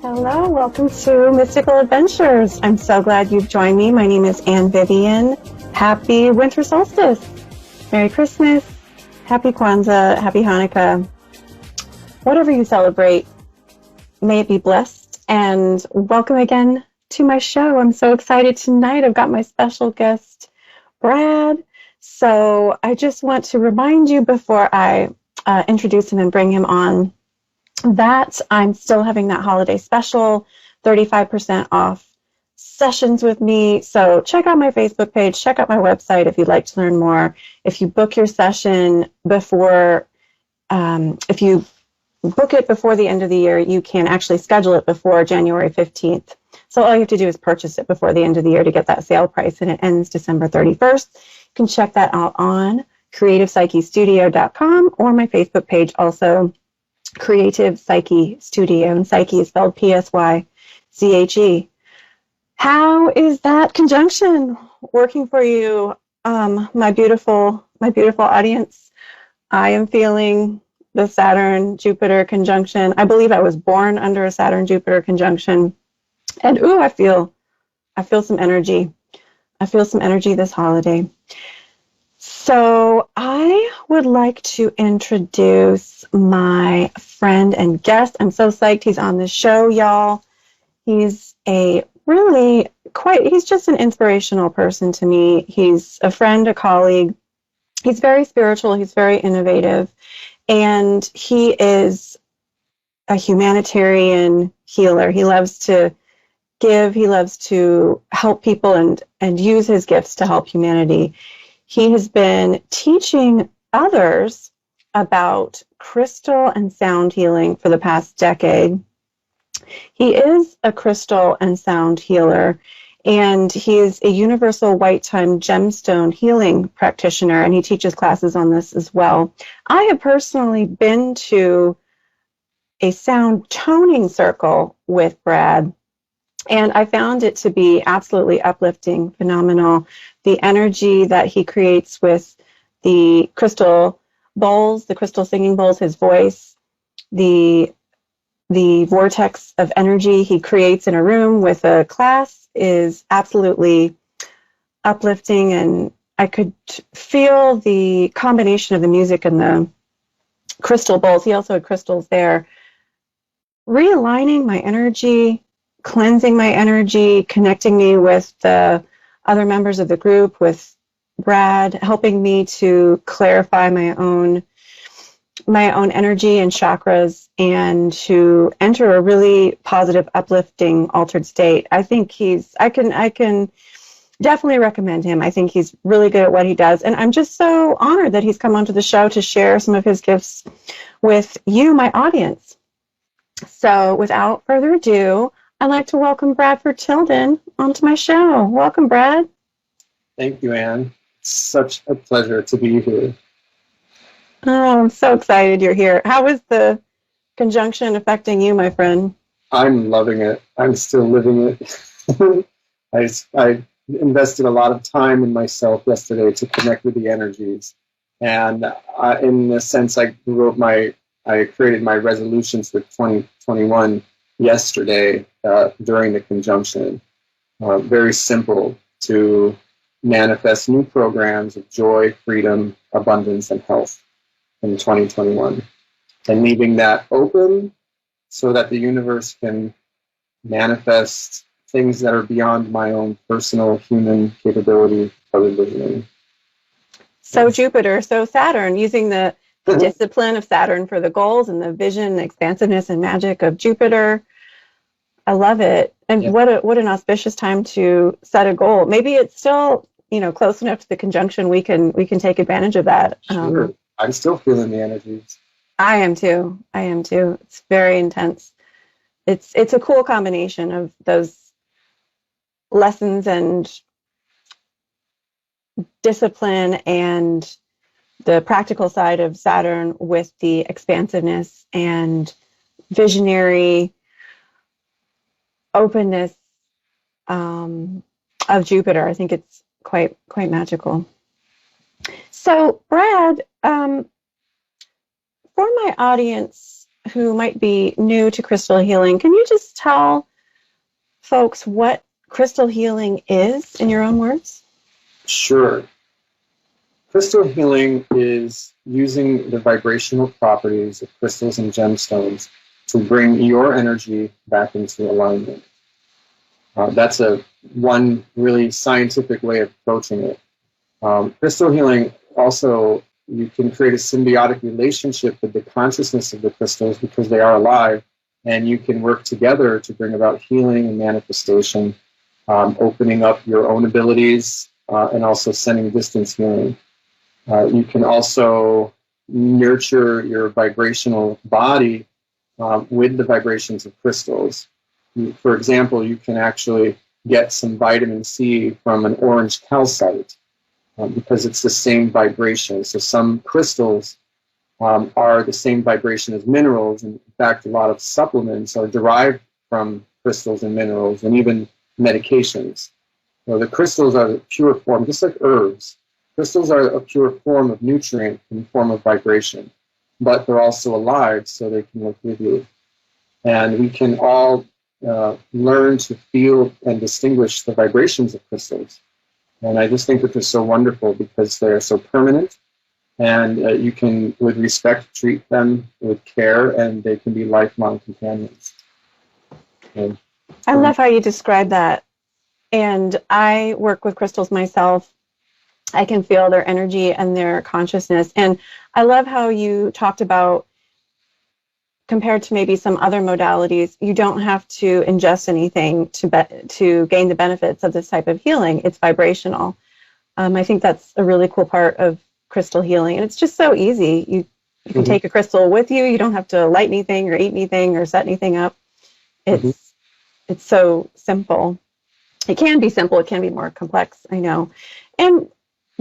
Hello, welcome to Mystical Adventures. I'm so glad you've joined me. My name is Ann Vivian. Happy winter solstice. Merry Christmas. Happy Kwanzaa. Happy Hanukkah. Whatever you celebrate, may it be blessed. And welcome again to my show. I'm so excited tonight. I've got my special guest, Brad. So I just want to remind you before I introduce him and bring him on that I'm still having that holiday special, 35% off sessions with me. So check out my Facebook page, check out my website if you'd like to learn more. If you book your session before, if you book it before the end of the year, you can actually schedule it before January 15th. So all you have to do is purchase it before the end of the year to get that sale price, and it ends December 31st. You can check that out on creativepsychestudio.com or my Facebook page also. Creative Psyche Studio, and Psyche is spelled Psyche. How is that conjunction working for you, my beautiful audience? I am feeling the Saturn-Jupiter conjunction. I believe I was born under a Saturn-Jupiter conjunction, and I feel some energy. I feel some energy this holiday. So I would like to introduce my friend and guest. I'm so psyched he's on the show, y'all. He's he's just an inspirational person to me. He's a friend, a colleague. He's very spiritual. He's very innovative. And he is a humanitarian healer. He loves to give. He loves to help people and use his gifts to help humanity. He has been teaching others about crystal and sound healing for the past decade. He is a crystal and sound healer, and he is a universal white-time gemstone healing practitioner, and he teaches classes on this as well. I have personally been to a sound toning circle with Brad, and I found it to be absolutely uplifting, phenomenal. The energy that he creates with the crystal bowls, the crystal singing bowls, his voice, the vortex of energy he creates in a room with a class is absolutely uplifting. And I could feel the combination of the music and the crystal bowls. He also had crystals there, realigning my energy, cleansing my energy, connecting me with the other members of the group, with Brad, helping me to clarify my own energy and chakras and to enter a really positive, uplifting, altered state. I think I can definitely recommend him. I think he's really good at what he does. And I'm just so honored that he's come onto the show to share some of his gifts with you, my audience. So without further ado, I'd like to welcome Bradford Tilden onto my show. Welcome, Brad. Thank you, Anne. It's such a pleasure to be here. Oh, I'm so excited you're here. How is the conjunction affecting you, my friend? I'm loving it. I'm still living it. I invested a lot of time in myself yesterday to connect with the energies. And in a sense, I created my resolutions for 2021 yesterday during the conjunction. Very simple: to manifest new programs of joy, freedom, abundance, and health in 2021. And leaving that open so that the universe can manifest things that are beyond my own personal human capability of envisioning. So Jupiter, so Saturn, using the discipline of Saturn for the goals and the vision, the expansiveness and magic of Jupiter. I love it. And yeah. What an auspicious time to set a goal. Maybe it's still, close enough to the conjunction we can take advantage of that. Sure. I'm still feeling the energies. I am too. It's very intense. It's a cool combination of those lessons and discipline and the practical side of Saturn with the expansiveness and visionary openness of Jupiter. I think it's quite magical. So, Brad, for my audience, who might be new to crystal healing, can you just tell folks what crystal healing is in your own words? Sure. Crystal healing is using the vibrational properties of crystals and gemstones to bring your energy back into alignment. That's one really scientific way of approaching it. Crystal healing also, you can create a symbiotic relationship with the consciousness of the crystals because they are alive, and you can work together to bring about healing and manifestation, opening up your own abilities, and also sending distance healing. You can also nurture your vibrational body with the vibrations of crystals. For example, you can actually get some vitamin C from an orange calcite because it's the same vibration. So some crystals are the same vibration as minerals. In fact, a lot of supplements are derived from crystals and minerals, and even medications. So the crystals are the pure form, just like herbs. Crystals are a pure form of nutrient in the form of vibration, but they're also alive, so they can work with you. And we can all learn to feel and distinguish the vibrations of crystals. And I just think that they're so wonderful because they're so permanent, and you can, with respect, treat them with care, and they can be lifelong companions. And, I love how you describe that. And I work with crystals myself. I can feel their energy and their consciousness. And I love how you talked about, compared to maybe some other modalities, you don't have to ingest anything to gain the benefits of this type of healing. It's vibrational. I think that's a really cool part of crystal healing. And it's just so easy. You can take a crystal with you. You don't have to light anything or eat anything or set anything up. It's so simple. It can be simple. It can be more complex, I know. And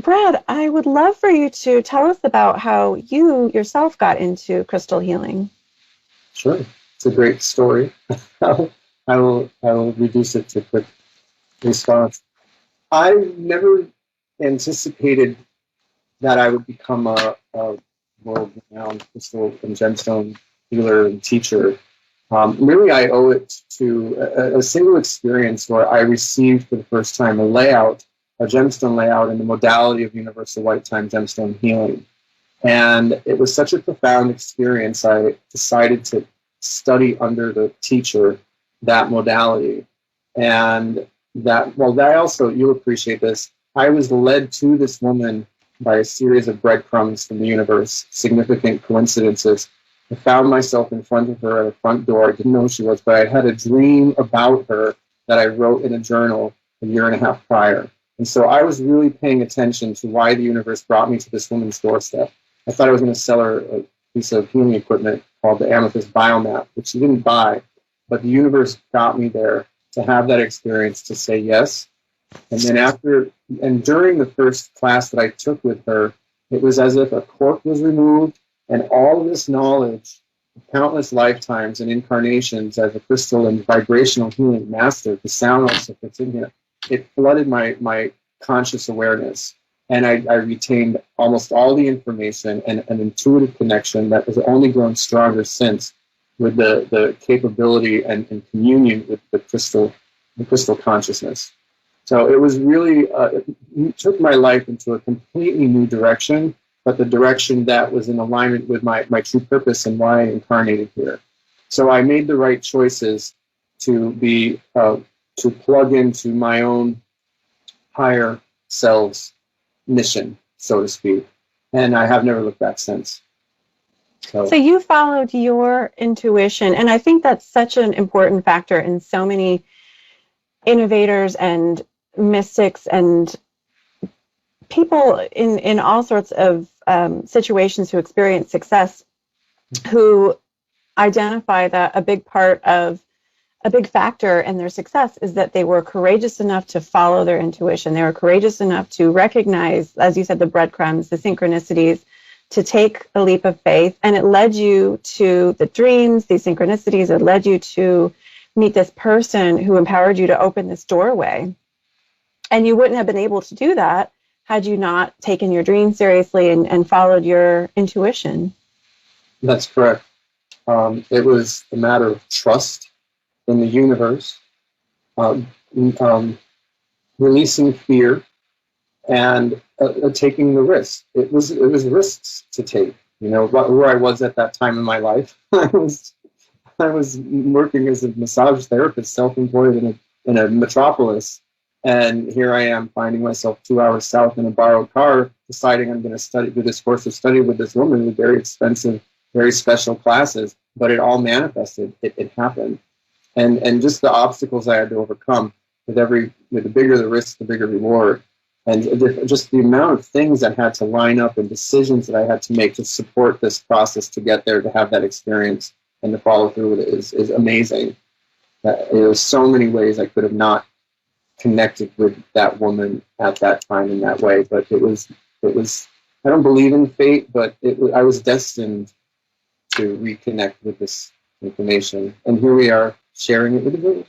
Brad, I would love for you to tell us about how you yourself got into crystal healing. Sure. It's a great story. I will reduce it to a quick response. I never anticipated that I would become a world-renowned crystal and gemstone healer and teacher. Really, I owe it to a single experience where I received for the first time a gemstone layout in the modality of universal white-time gemstone healing. And it was such a profound experience, I decided to study under the teacher that modality. And I also, you'll appreciate this, I was led to this woman by a series of breadcrumbs from the universe, significant coincidences. I found myself in front of her at a front door. I didn't know who she was, but I had a dream about her that I wrote in a journal a year and a half prior. And so I was really paying attention to why the universe brought me to this woman's doorstep. I thought I was going to sell her a piece of healing equipment called the Amethyst Biomap, which she didn't buy, but the universe got me there to have that experience, to say yes. And then during the first class that I took with her, it was as if a cork was removed, and all of this knowledge, countless lifetimes and incarnations as a crystal and vibrational healing master, the sound also fits in here, it flooded my conscious awareness. And I retained almost all the information and an intuitive connection that has only grown stronger since, with the capability and communion with the crystal consciousness. So it was really, it took my life into a completely new direction, but the direction that was in alignment with my true purpose and why I incarnated here. So I made the right choices to plug into my own higher selves mission, so to speak. And I have never looked back since. So you followed your intuition, and I think that's such an important factor in so many innovators and mystics and people in all sorts of situations who experience success, who identify that a big factor in their success is that they were courageous enough to follow their intuition. They were courageous enough to recognize, as you said, the breadcrumbs, the synchronicities, to take a leap of faith. And it led you to the dreams, these synchronicities. It led you to meet this person who empowered you to open this doorway. And you wouldn't have been able to do that had you not taken your dreams seriously and followed your intuition. That's correct. It was a matter of trust in the universe, um, um, releasing fear, and taking the risk. It was risks to take. Where I was at that time in my life, I was working as a massage therapist, self-employed in a metropolis, and here I am finding myself 2 hours south in a borrowed car, deciding I'm going to do this course of study with this woman with very expensive, very special classes. But it all manifested. It happened, and just the obstacles I had to overcome. With the bigger the risk, the bigger reward, and just the amount of things that had to line up and decisions that I had to make to support this process to get there, to have that experience and to follow through with it is amazing. There's so many ways I could have not connected with that woman at that time in that way, but it was. I don't believe in fate, but I was destined to reconnect with this information, and here we are sharing it with the world.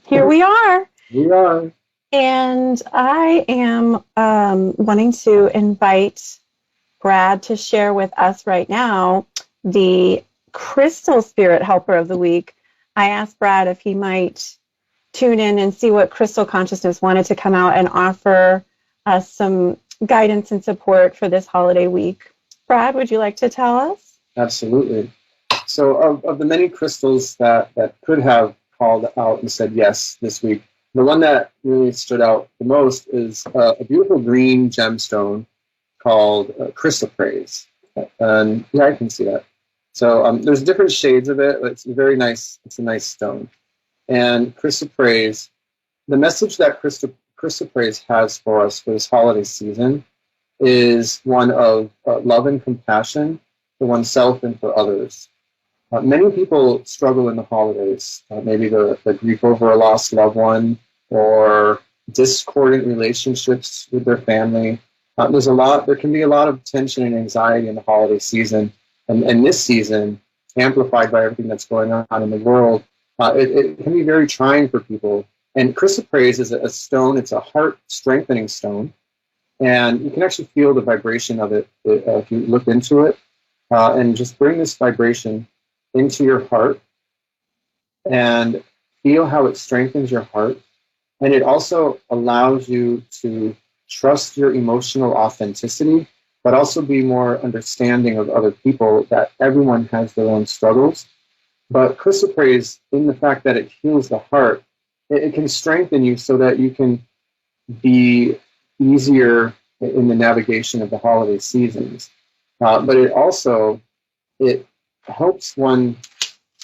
Here we are. We are. And I am wanting to invite Brad to share with us right now the Crystal Spirit Helper of the Week. I asked Brad if he might tune in and see what Crystal Consciousness wanted to come out and offer us some guidance and support for this holiday week. Brad, would you like to tell us? Absolutely. So of the many crystals that could have called out and said yes this week, the one that really stood out the most is a beautiful green gemstone called chrysoprase. And yeah, I can see that. So there's different shades of it. It's very nice. It's a nice stone. And chrysoprase, the message that chrysoprase has for us for this holiday season is one of love and compassion for oneself and for others. Many people struggle in the holidays, maybe the grief over a lost loved one or discordant relationships with their family. There can be a lot of tension and anxiety in the holiday season. And this season, amplified by everything that's going on in the world, it can be very trying for people. And chrysoprase is a stone. It's a heart-strengthening stone. And you can actually feel the vibration of it if you look into it. And just bring this vibration into your heart and feel how it strengthens your heart. And it also allows you to trust your emotional authenticity, but also be more understanding of other people, that everyone has their own struggles. But chrysoprase, in the fact that it heals the heart, it can strengthen you so that you can be easier in the navigation of the holiday seasons. But it helps one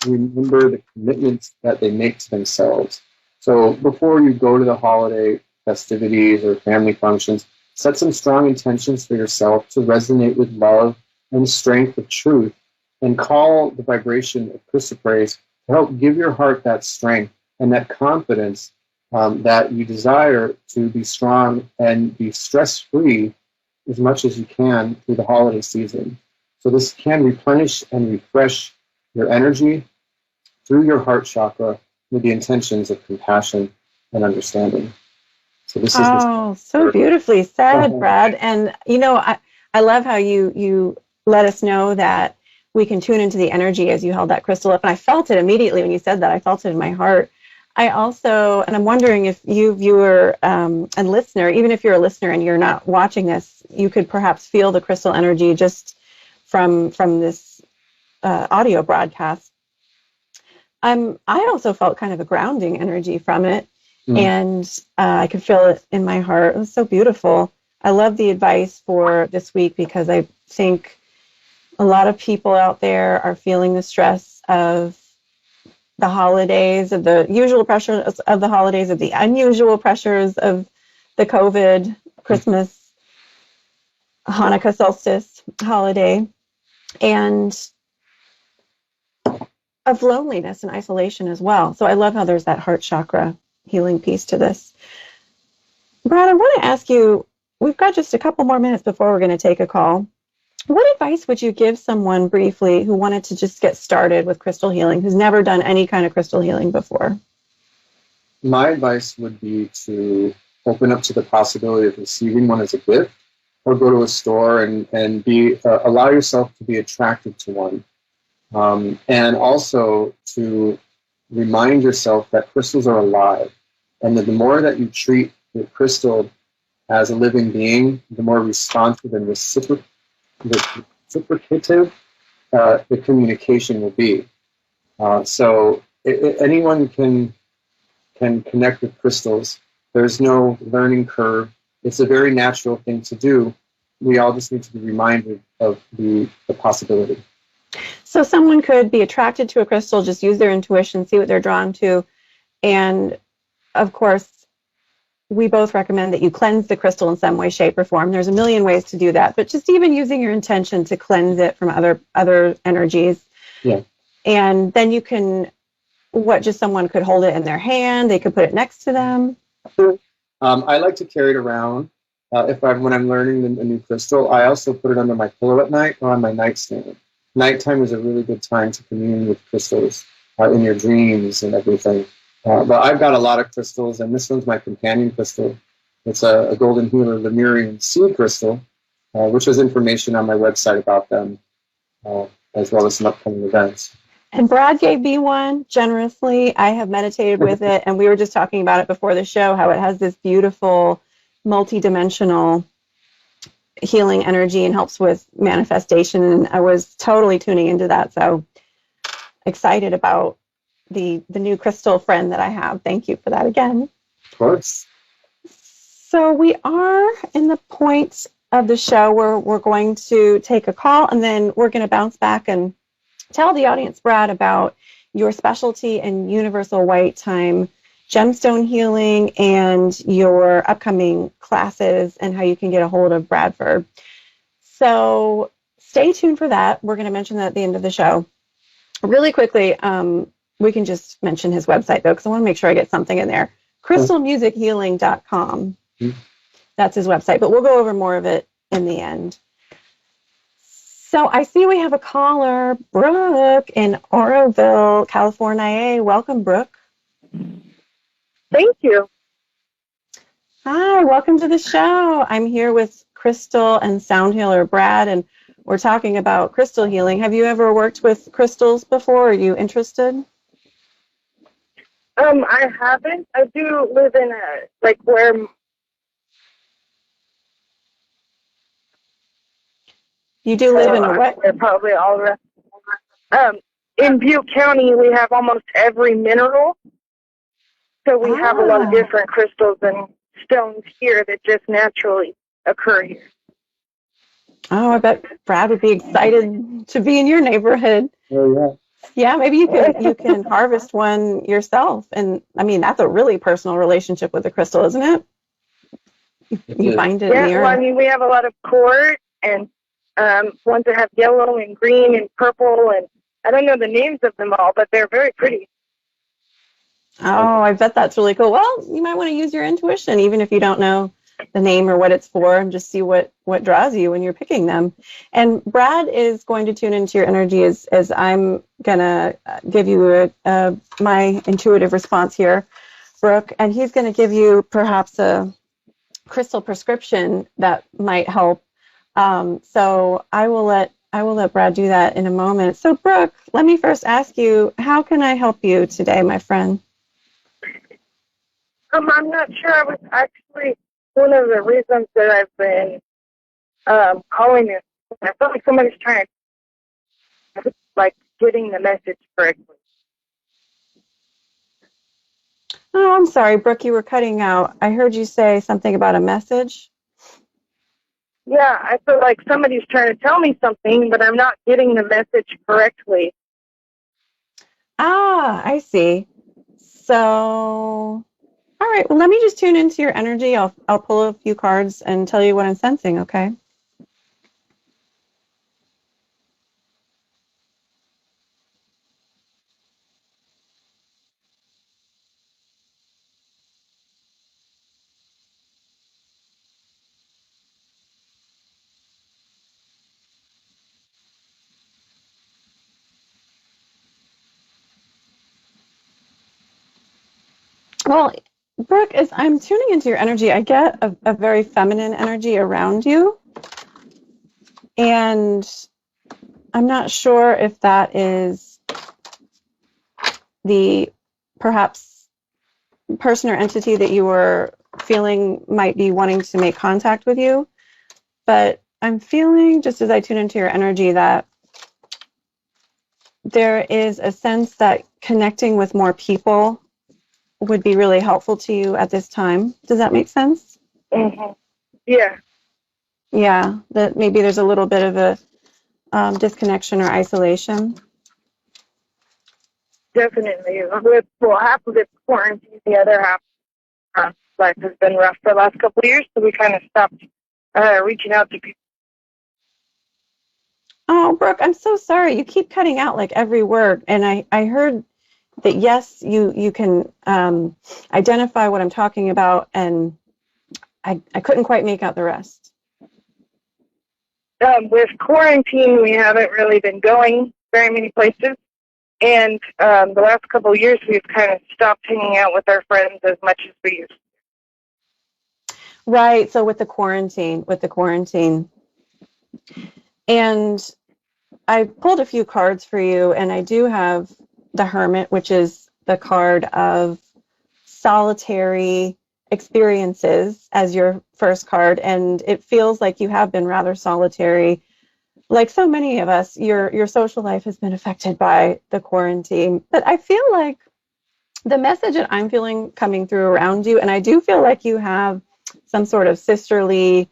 remember the commitments that they make to themselves. So before you go to the holiday festivities or family functions, set some strong intentions for yourself to resonate with love and strength of truth, and call the vibration of chrysoprase to help give your heart that strength and that confidence that you desire to be strong and be stress-free as much as you can through the holiday season. So this can replenish and refresh your energy through your heart chakra with the intentions of compassion and understanding. So this is so beautifully said, Brad. And I love how you let us know that we can tune into the energy as you held that crystal up. And I felt it immediately when you said that. I felt it in my heart. I also, and I'm wondering if you, viewer and listener, even if you're a listener and you're not watching this, you could perhaps feel the crystal energy just from this audio broadcast. I also felt kind of a grounding energy from it, and I could feel it in my heart. It was so beautiful. I love the advice for this week because I think a lot of people out there are feeling the stress of the holidays, of the usual pressures of the holidays, of the unusual pressures of the COVID, Christmas, Hanukkah, Solstice holiday, and of loneliness and isolation as well. So I love how there's that heart chakra healing piece to this. Brad, I want to ask you, we've got just a couple more minutes before we're going to take a call. What advice would you give someone briefly who wanted to just get started with crystal healing, who's never done any kind of crystal healing before? My advice would be to open up to the possibility of receiving one as a gift, or go to a store and allow yourself to be attracted to one. And also to remind yourself that crystals are alive, and that the more that you treat the crystal as a living being, the more responsive and reciprocative the communication will be. So anyone can connect with crystals. There's no learning curve. It's a very natural thing to do. We all just need to be reminded of the possibility. So someone could be attracted to a crystal, just use their intuition, see what they're drawn to. And of course, we both recommend that you cleanse the crystal in some way, shape, or form. There's a million ways to do that, but just even using your intention to cleanse it from other energies. Yeah. And then you can, just someone could hold it in their hand. They could put it next to them. I like to carry it around. When I'm learning a new crystal, I also put it under my pillow at night or on my nightstand. Nighttime is a really good time to commune with crystals in your dreams and everything. But I've got a lot of crystals, and this one's my companion crystal. It's a golden healer Lemurian seed crystal, which has information on my website about them, as well as some upcoming events. And Brad gave me one generously. I have meditated with it, and we were just talking about it before the show, how it has this beautiful multi-dimensional healing energy and helps with manifestation. And I was totally tuning into that, so excited about the new crystal friend that I have. Thank you for that again. Of course. So we are in the point of the show where we're going to take a call, and then we're going to bounce back and tell the audience, Brad, about your specialty in universal white time gemstone healing and your upcoming classes and how you can get a hold of Bradford. So stay tuned for that. We're going to mention that at the end of the show. Really quickly, we can just mention his website, though, because I want to make sure I get something in there. crystalmusichealing.com. That's his website, but we'll go over more of it in the end. So I see we have a caller, Brooke, in Oroville, California. Welcome, Brooke. Thank you. Hi, welcome to the show. I'm here with crystal and sound healer Brad, and we're talking about crystal healing. Have you ever worked with crystals before? Are you interested? I haven't. I do live in where. You do live in a what? They're probably all around. In Butte County, we have almost every mineral. So we have a lot of different crystals and stones here that just naturally occur here. Oh, I bet Brad would be excited to be in your neighborhood. Oh, yeah. Yeah, maybe you can harvest one yourself. And I mean, that's a really personal relationship with the crystal, isn't it? You find it in the earth. Well, I mean, we have a lot of quartz and ones that have yellow and green and purple, and I don't know the names of them all, but they're very pretty. Oh, I bet that's really cool. Well, you might want to use your intuition, even if you don't know the name or what it's for, and just see what draws you when you're picking them. And Brad is going to tune into your energy as I'm going to give you my intuitive response here, Brooke, and he's going to give you perhaps a crystal prescription that might help. So I will let Brad do that in a moment. So Brooke, let me first ask you, how can I help you today, my friend? I'm not sure. I was actually one of the reasons that I've been calling you. I felt like somebody's trying to, getting the message correctly. Oh, I'm sorry, Brooke, you were cutting out. I heard you say something about a message. Yeah, I feel like somebody's trying to tell me something, but I'm not getting the message correctly. Ah, I see. So, all right. Well, let me just tune into your energy. I'll pull a few cards and tell you what I'm sensing, okay? Well, Brooke, as I'm tuning into your energy, I get a very feminine energy around you. And I'm not sure if that is the perhaps person or entity that you were feeling might be wanting to make contact with you, but I'm feeling, just as I tune into your energy, that there is a sense that connecting with more people would be really helpful to you at this time. Does that make sense? Mm-hmm. Yeah. Yeah, that maybe there's a little bit of a disconnection or isolation. Definitely. Well, half of it's quarantine, the other half, life has been rough for the last couple of years, so we kind of stopped reaching out to people. Oh, Brooke, I'm so sorry. You keep cutting out like every word. And I heard that, yes, you can identify what I'm talking about, and I couldn't quite make out the rest. With quarantine, we haven't really been going very many places. And the last couple of years, we've kind of stopped hanging out with our friends as much as we used to. Right. So with the quarantine. And I pulled a few cards for you, and I do have the Hermit, which is the card of solitary experiences, as your first card. And it feels like you have been rather solitary. Like so many of us, your social life has been affected by the quarantine. But I feel like the message that I'm feeling coming through around you, and I do feel like you have some sort of sisterly,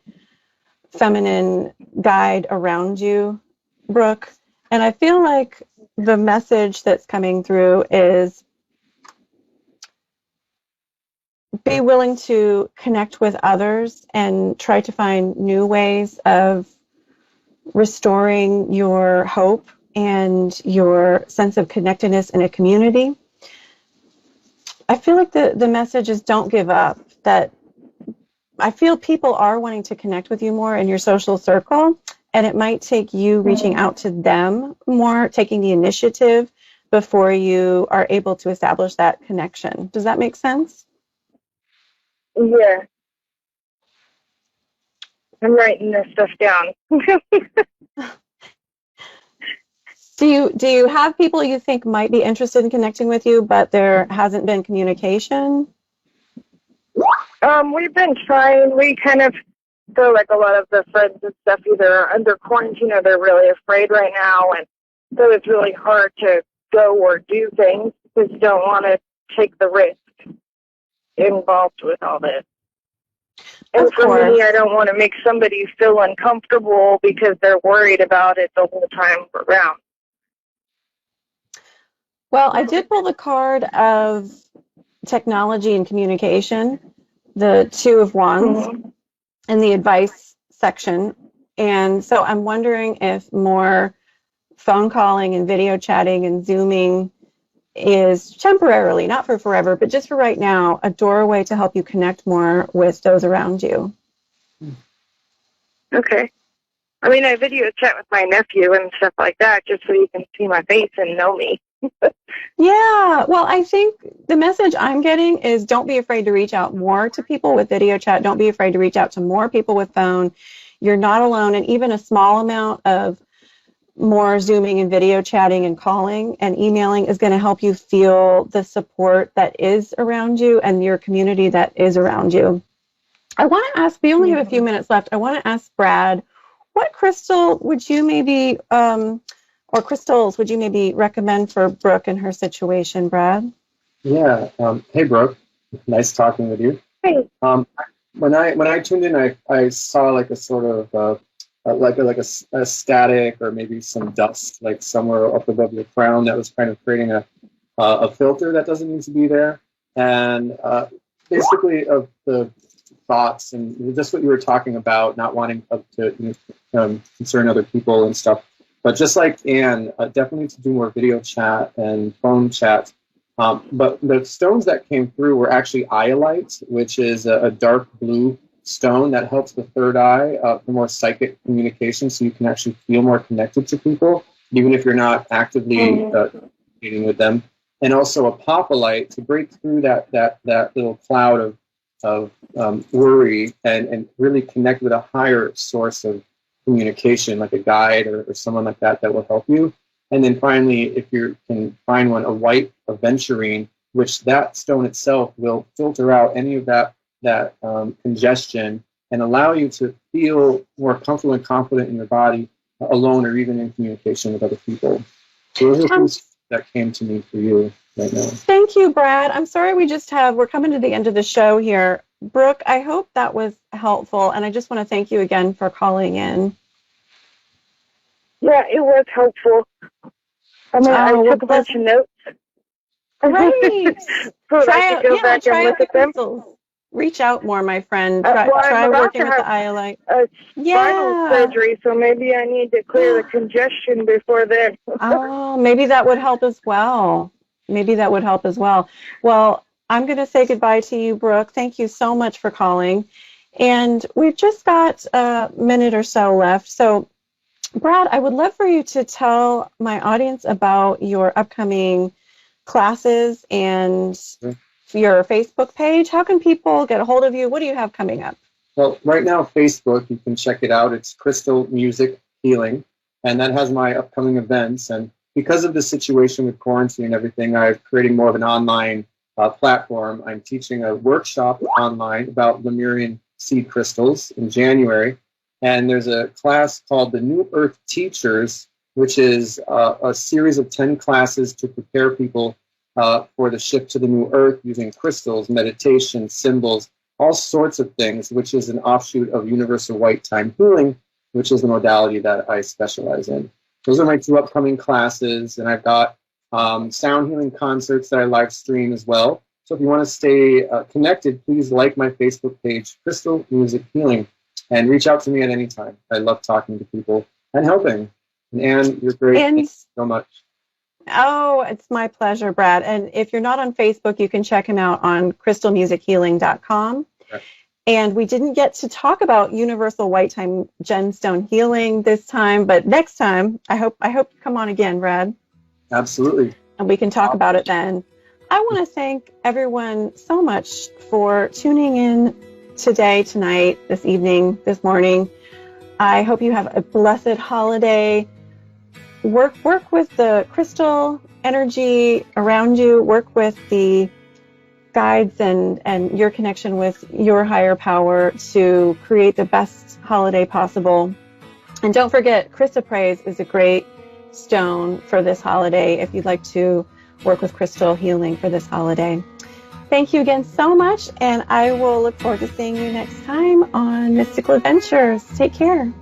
feminine guide around you, Brooke. And I feel like the message that's coming through is be willing to connect with others and try to find new ways of restoring your hope and your sense of connectedness in a community. I feel like the message is don't give up, that I feel people are wanting to connect with you more in your social circle, and it might take you reaching out to them more, taking the initiative before you are able to establish that connection. Does that make sense? Yeah. I'm writing this stuff down. Do you have people you think might be interested in connecting with you, but there hasn't been communication? We've been trying. We kind of feel like a lot of the friends and stuff either are under quarantine or they're really afraid right now, and so it's really hard to go or do things because you don't want to take the risk involved with all this. And for me, I don't want to make somebody feel uncomfortable because they're worried about it the whole time around. Well, I did pull the card of technology and communication, the Two of Wands, in the advice section. And so I'm wondering if more phone calling and video chatting and Zooming is temporarily, not for forever, but just for right now, a doorway to help you connect more with those around you. Okay. I mean, I video chat with my nephew and stuff like that just so you can see my face and know me. Yeah, well, I think the message I'm getting is don't be afraid to reach out more to people with video chat. Don't be afraid to reach out to more people with phone. You're not alone, and even a small amount of more Zooming and video chatting and calling and emailing is going to help you feel the support that is around you and your community that is around you. I want to ask, we only have a few minutes left. I want to ask Brad, what crystal would you maybe, or crystals would you maybe recommend for Brooke in her situation, Brad? Yeah. Hey, Brooke. Nice talking with you. Hey. When I tuned in, I saw like a sort of like a static or maybe some dust like somewhere up above your crown that was kind of creating a filter that doesn't need to be there, and basically of the thoughts and just what you were talking about, not wanting to concern other people and stuff. But just like Anne, definitely to do more video chat and phone chat. But the stones that came through were actually iolite, which is a dark blue stone that helps the third eye for more psychic communication, so you can actually feel more connected to people, even if you're not actively communicating with them. And also a popolite to break through that little cloud of worry and really connect with a higher source of communication, like a guide or someone like that will help you. And then finally, if you can find one, a white aventurine, which that stone itself will filter out any of that congestion and allow you to feel more comfortable and confident in your body alone or even in communication with other people. So those are things that came to me for you right now. Thank you, Brad. I'm sorry we're coming to the end of the show here. Brooke, I hope that was helpful, and I just want to thank you again for calling in. Yeah, it was helpful. I mean, I took a bunch of notes. Right. So I could go back and look at them. Reach out more, my friend. Try working with the iolite. Spinal surgery, so maybe I need to clear the congestion before then. Oh, maybe that would help as well. Well, I'm going to say goodbye to you, Brooke. Thank you so much for calling. And we've just got a minute or so left. So, Brad, I would love for you to tell my audience about your upcoming classes and your Facebook page. How can people get a hold of you? What do you have coming up? Well, right now, Facebook, you can check it out. It's Crystal Music Healing, and that has my upcoming events. And because of the situation with quarantine and everything, I'm creating more of an online platform. I'm teaching a workshop online about Lemurian seed crystals in January. And there's a class called the New Earth Teachers, which is a series of 10 classes to prepare people for the shift to the new earth using crystals, meditation, symbols, all sorts of things, which is an offshoot of universal white time healing, which is the modality that I specialize in. Those are my 2 upcoming classes, and I've got sound healing concerts that I live stream as well. So if you want to stay connected, please like my Facebook page, Crystal Music Healing, and reach out to me at any time. I love talking to people and helping. And Anne, you're great. Thank you so much. Oh, it's my pleasure, Brad. And if you're not on Facebook, you can check him out on crystalmusichealing.com. Okay. And we didn't get to talk about universal white time gemstone healing this time, but next time, I hope you come on again, Brad. Absolutely. And we can talk about it then. I want to thank everyone so much for tuning in today, tonight, this evening, this morning. I hope you have a blessed holiday. Work with the crystal energy around you. Work with the guides and your connection with your higher power to create the best holiday possible. And don't forget, chrysoprase is a great stone for this holiday if you'd like to work with crystal healing for this holiday. Thank you again so much, and I will look forward to seeing you next time on Mystical Adventures. Take care.